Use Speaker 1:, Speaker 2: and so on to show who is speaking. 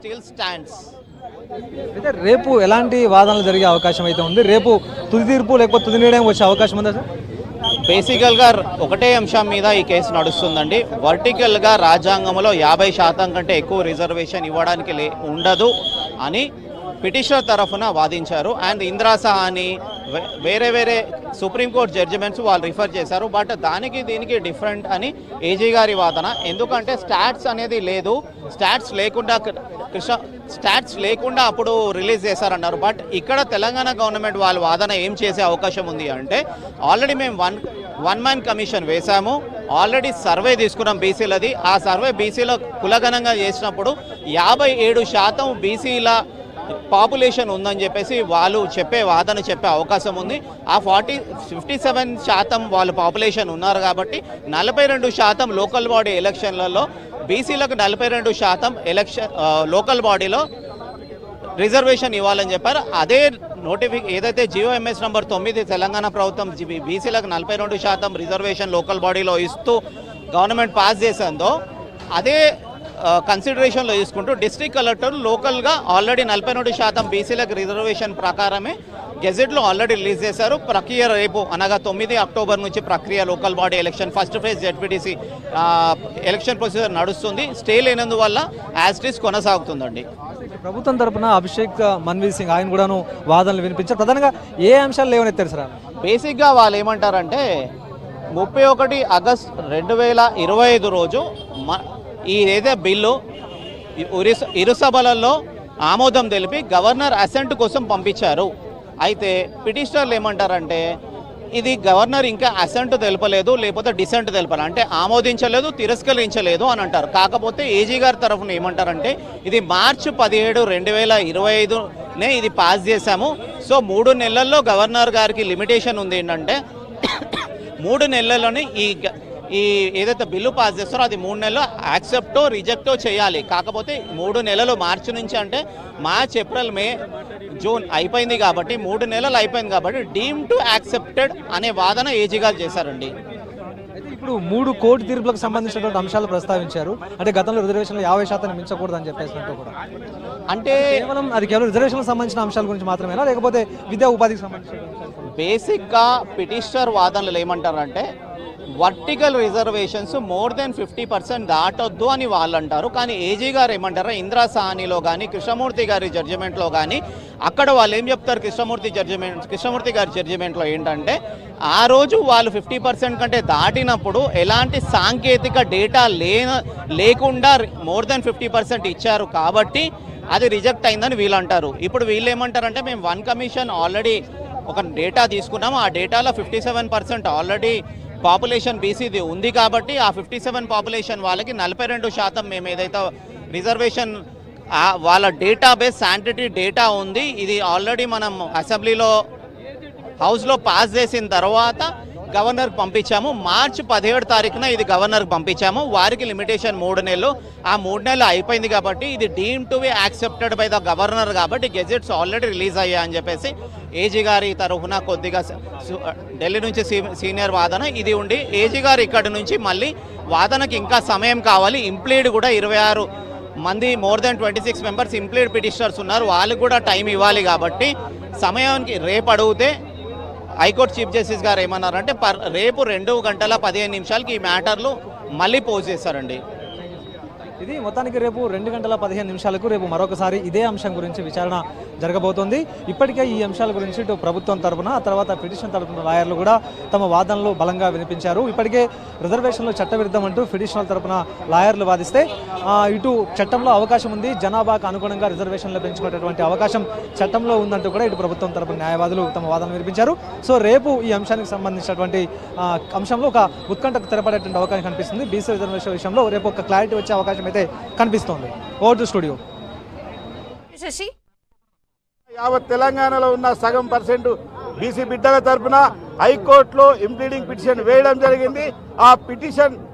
Speaker 1: still stands.
Speaker 2: అయితే రేపు ఎలాంటి వాదనలు జరిగే అవకాశం అయితే ఉంది? రేపు తుది తీర్పు లేకపోతే తుది నిర్ణయం వచ్చే అవకాశం ఉందా సార్?
Speaker 1: బేసికల్గా ఒకటే అంశం మీద ఈ కేసు నడుస్తుందండి. వర్టికల్గా రాజ్యాంగంలో 50% కంటే ఎక్కువ రిజర్వేషన్ ఇవ్వడానికి ఉండదు అని పిటిషనర్ తరఫున వాదించారు. అండ్ ఇందిరా సహాని వేరే వేరే సుప్రీంకోర్టు జడ్జిమెంట్స్ వాళ్ళు రిఫర్ చేశారు. బట్ దానికి దీనికి డిఫరెంట్ అని ఏజీ గారి వాదన. ఎందుకంటే స్టాట్స్ అనేది లేదు, స్టాట్స్ లేకుండా అప్పుడు రిలీజ్ చేశారన్నారు. బట్ ఇక్కడ తెలంగాణ గవర్నమెంట్ వాళ్ళ వాదన ఏం చేసే అవకాశం ఉంది అంటే, ఆల్రెడీ మేము వన్ మ్యాన్ కమిషన్ వేశాము, ఆల్రెడీ సర్వే తీసుకున్నాం బీసీలది. ఆ సర్వే బీసీలో కులగణంగా చేసినప్పుడు 57% బీసీల పాపులేషన్ ఉందని చెప్పేసి వాళ్ళు చెప్పే అవకాశం ఉంది. ఆ 57% వాళ్ళు పాపులేషన్ ఉన్నారు కాబట్టి 42% లోకల్ బాడీ ఎలక్షన్లలో బీసీలకు 42% లోకల్ బాడీలో రిజర్వేషన్ ఇవ్వాలని చెప్పారు. అదే ఏదైతే జియోఎంఎస్ నంబర్ 9 తెలంగాణ ప్రభుత్వం బీసీలకు 42% రిజర్వేషన్ లోకల్ బాడీలో ఇస్తూ గవర్నమెంట్ పాస్ చేసిందో అదే కన్సిడరేషన్లో తీసుకుంటూ డిస్ట్రిక్ట్ కలెక్టర్ లోకల్గా ఆల్రెడీ 42% బీసీలకు రిజర్వేషన్ ప్రకారమే గెజెట్లో ఆల్రెడీ రిలీజ్ చేశారు. ప్రక్రియ రేపు అనగా 9 అక్టోబర్ నుంచి ప్రక్రియ local body election first phase ZPTC election procedure నడుస్తుంది. స్టే లేనందువల్ల యాజ్ ఇట్ ఈస్ కొనసాగుతుందండి.
Speaker 2: ప్రభుత్వం తరపున అభిషేక్ మన్వీర్ సింగ్ ఆయన కూడాను వాదనలు వినిపించారు. ప్రధానంగా ఏ అంశాలు లేవనెత్తారు సార్?
Speaker 1: బేసిక్గా వాళ్ళు ఏమంటారంటే 31 ఆగస్ట్ 2025 రోజు ఈ ఏదే బిల్లు ఇరు సభలలో ఆమోదం తెలిపి గవర్నర్ అసెంట్ కోసం పంపించారు. అయితే పిటిషనర్లు ఏమంటారంటే ఇది గవర్నర్ ఇంకా అసెంట్ తెలపలేదు, లేకపోతే డిసెంట్ తెలపలేదు, అంటే ఆమోదించలేదు, తిరస్కరించలేదు అని అంటారు. కాకపోతే ఏజీ గారి తరఫున ఏమంటారంటే ఇది మార్చి 17, 2025నే ఇది పాస్ చేశాము. సో 3 నెలల్లో గవర్నర్ గారికి లిమిటేషన్ ఉంది ఏంటంటే 3 నెలల్లోనే ఈ ఏదైతే బిల్లు పాస్ చేస్తారో అది 3 నెలలు యాక్సెప్టో రిజెక్టో చేయాలి. కాకపోతే 3 నెలలు మార్చి నుంచి అంటే మార్చ్, ఏప్రిల్, మే, జూన్ అయిపోయింది కాబట్టి 3 నెలలు అయిపోయింది కాబట్టి డీమ్ టు యాక్సెప్టెడ్ అనే వాదన ఏజీ గారు చేశారండి.
Speaker 2: ఇప్పుడు 3 కోర్టు తీర్పులకు సంబంధించినటువంటి అంశాలు ప్రస్తావించారు. అంటే గతంలో రిజర్వేషన్లు 50% మించకూడదు అని చెప్పేసినట్టు కూడా, అంటే కేవలం రిజర్వేషన్లకు సంబంధించిన అంశాల గురించి మాత్రమేనా, లేకపోతే విద్యా ఉపాధికి సంబంధించిన?
Speaker 1: బేసిక్గా పిటిషనర్ వాదనలు ఏమంటారంటే వర్టికల్ రిజర్వేషన్స్ మోర్ దెన్ 50% దాటొద్దు అని వాళ్ళు అంటారు. కానీ ఏజీ గారు ఏమంటారు, ఇందిరా సహానిలో కానీ కృష్ణమూర్తి గారి జడ్జిమెంట్లో కానీ అక్కడ వాళ్ళు ఏం చెప్తారు, కృష్ణమూర్తి గారి జడ్జిమెంట్లో ఏంటంటే ఆ రోజు వాళ్ళు 50% కంటే దాటినప్పుడు ఎలాంటి సాంకేతిక డేటా లేకుండా మోర్ దెన్ 50% ఇచ్చారు కాబట్టి అది రిజెక్ట్ అయిందని వీళ్ళు అంటారు. ఇప్పుడు వీళ్ళు ఏమంటారంటే మేము 1 కమిషన్ ఆల్రెడీ ఒక డేటా తీసుకున్నాము, ఆ డేటాలో 57% ఆల్రెడీ పాపులేషన్ బీసీది ఉంది కాబట్టి ఆ 57 పాపులేషన్ వాళ్ళకి 42% మేము ఏదైతే రిజర్వేషన్ వాళ్ళ డేటాబేస్ శానిటరీ డేటా ఉంది, ఇది ఆల్రెడీ మనం అసెంబ్లీలో హౌస్లో పాస్ చేసిన తర్వాత గవర్నర్కి పంపించాము. మార్చి 17 తారీఖున ఇది గవర్నర్కి పంపించాము. వారికి లిమిటేషన్ 3 నెలలు, ఆ 3 నెలలు అయిపోయింది కాబట్టి ఇది deem to be accepted by the governor కాబట్టి గెజెట్స్ ఆల్రెడీ రిలీజ్ అయ్యాయని చెప్పేసి ఏజీ గారి తరఫున కొద్దిగా ఢిల్లీ నుంచి సీనియర్ వాదన ఇది ఉండి ఏజీ గారు ఇక్కడ నుంచి మళ్ళీ వాదనకి ఇంకా సమయం కావాలి. ఇంప్లీడ్ కూడా 26 మంది more than 26 members implead petitioners ఉన్నారు, వాళ్ళకి కూడా టైం ఇవ్వాలి కాబట్టి సమయానికి రేపు అడిగితే హైకోర్టు చీఫ్ జస్టిస్ గారు ఏమన్నారంటే రేపు 2:15 ఈ మ్యాటర్లు మళ్ళీ పోజ్ చేశారండి.
Speaker 2: ఇది మొత్తానికి రేపు 2:15 రేపు మరొకసారి ఇదే అంశం గురించి విచారణ జరగబోతోంది. ఇప్పటికే ఈ అంశాల గురించి ఇటు ప్రభుత్వం తరపున, ఆ తర్వాత పిటిషన్ తరపున లాయర్లు కూడా తమ వాదనలు బలంగా వినిపించారు. ఇప్పటికే రిజర్వేషన్లు చట్టవిరుద్ధం అంటూ పిటిషనల్ తరపున లాయర్లు వాదిస్తే ఇటు చట్టంలో అవకాశం ఉంది, జనాభాకు అనుగుణంగా రిజర్వేషన్లు పెంచుకునేటువంటి అవకాశం చట్టంలో ఉందంటూ కూడా ఇటు ప్రభుత్వం తరపున న్యాయవాదులు తమ వాదనలు వినిపించారు. సో రేపు ఈ అంశానికి సంబంధించినటువంటి అంశంలో ఒక ఉత్కంఠకు తెరపడేటువంటి అవకాశం కనిపిస్తుంది. బీసీ రిజర్వేషన్ విషయంలో రేపు ఒక క్లారిటీ వచ్చే అవకాశం అయితే కనిపిస్తోంది. Over to studio.
Speaker 3: శశి,
Speaker 4: యావత్ తెలంగాణలో ఉన్న సగం % బీసీ బిడ్డల తరఫున హైకోర్టులో ఇంప్లీడింగ్ పిటిషన్ వేయడం జరిగింది. ఆ పిటిషన్